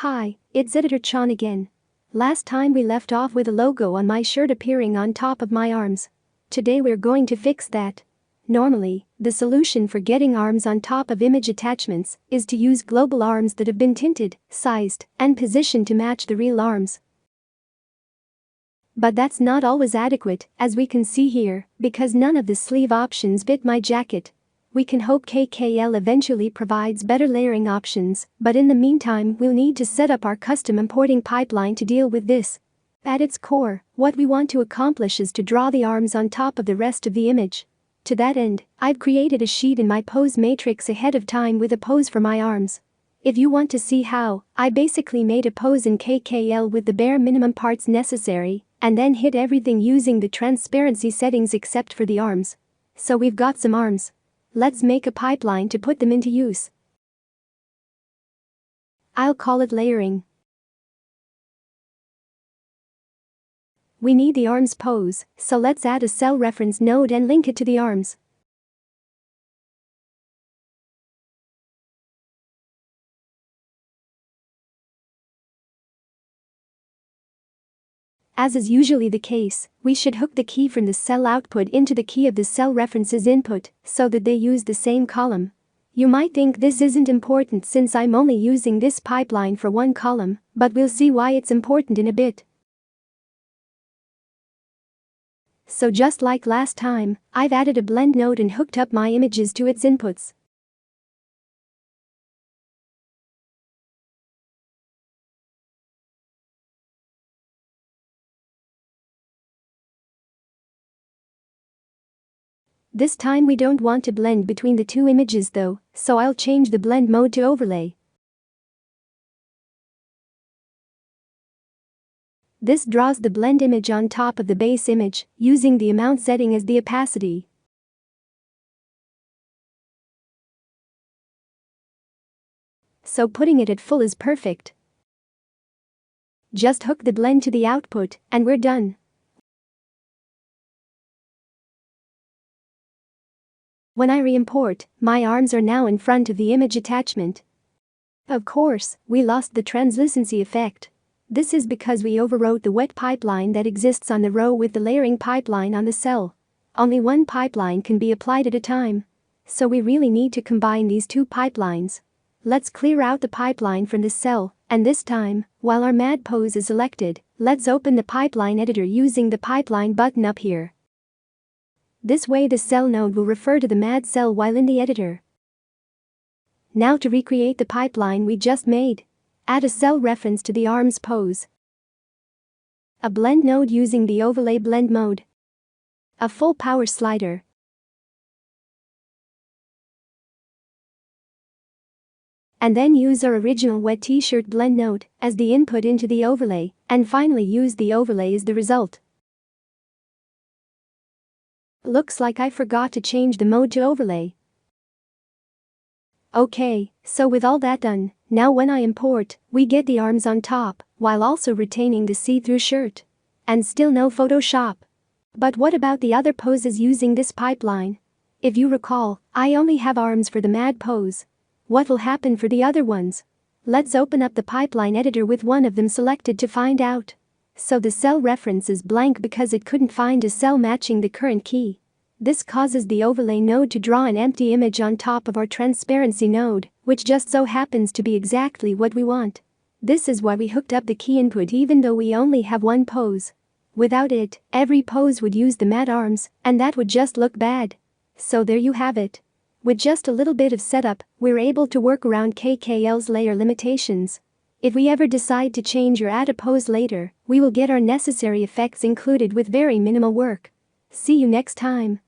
Hi, it's Editor Chan again. Last time we left off with a logo on my shirt appearing on top of my arms. Today we're going to fix that. Normally, the solution for getting arms on top of image attachments is to use global arms that have been tinted, sized, and positioned to match the real arms. But that's not always adequate, as we can see here, because none of the sleeve options fit my jacket. We can hope KKL eventually provides better layering options, but in the meantime we'll need to set up our custom importing pipeline to deal with this. At its core, what we want to accomplish is to draw the arms on top of the rest of the image. To that end, I've created a sheet in my pose matrix ahead of time with a pose for my arms. If you want to see how, I basically made a pose in KKL with the bare minimum parts necessary, and then hid everything using the transparency settings except for the arms. So we've got some arms. Let's make a pipeline to put them into use. I'll call it layering. We need the arms pose, so let's add a cell reference node and link it to the arms. As is usually the case, we should hook the key from the cell output into the key of the cell reference's input so that they use the same column. You might think this isn't important since I'm only using this pipeline for one column, but we'll see why it's important in a bit. So just like last time, I've added a blend node and hooked up my images to its inputs. This time we don't want to blend between the two images though, so I'll change the blend mode to overlay. This draws the blend image on top of the base image, using the amount setting as the opacity. So putting it at full is perfect. Just hook the blend to the output, and we're done. When I re-import, my arms are now in front of the image attachment. Of course, we lost the translucency effect. This is because we overwrote the wet pipeline that exists on the row with the layering pipeline on the cell. Only one pipeline can be applied at a time. So we really need to combine these two pipelines. Let's clear out the pipeline from the cell, and this time, while our MAD pose is selected, let's open the pipeline editor using the pipeline button up here. This way the cell node will refer to the MAD cell while in the editor. Now to recreate the pipeline we just made. Add a cell reference to the arms pose. A blend node using the overlay blend mode. A full power slider. And then use our original wet t-shirt blend node as the input into the overlay, and finally use the overlay as the result. Looks like I forgot to change the mode to overlay. Okay, so with all that done, now when I import, we get the arms on top, while also retaining the see-through shirt. And still no Photoshop. But what about the other poses using this pipeline? If you recall, I only have arms for the MAD pose. What will happen for the other ones? Let's open up the pipeline editor with one of them selected to find out. So the cell reference is blank because it couldn't find a cell matching the current key. This causes the overlay node to draw an empty image on top of our transparency node, which just so happens to be exactly what we want. This is why we hooked up the key input even though we only have one pose. Without it, every pose would use the MAD arms, and that would just look bad. So there you have it. With just a little bit of setup, we're able to work around KKL's layer limitations. If we ever decide to change or add a pose later, we will get our necessary effects included with very minimal work. See you next time.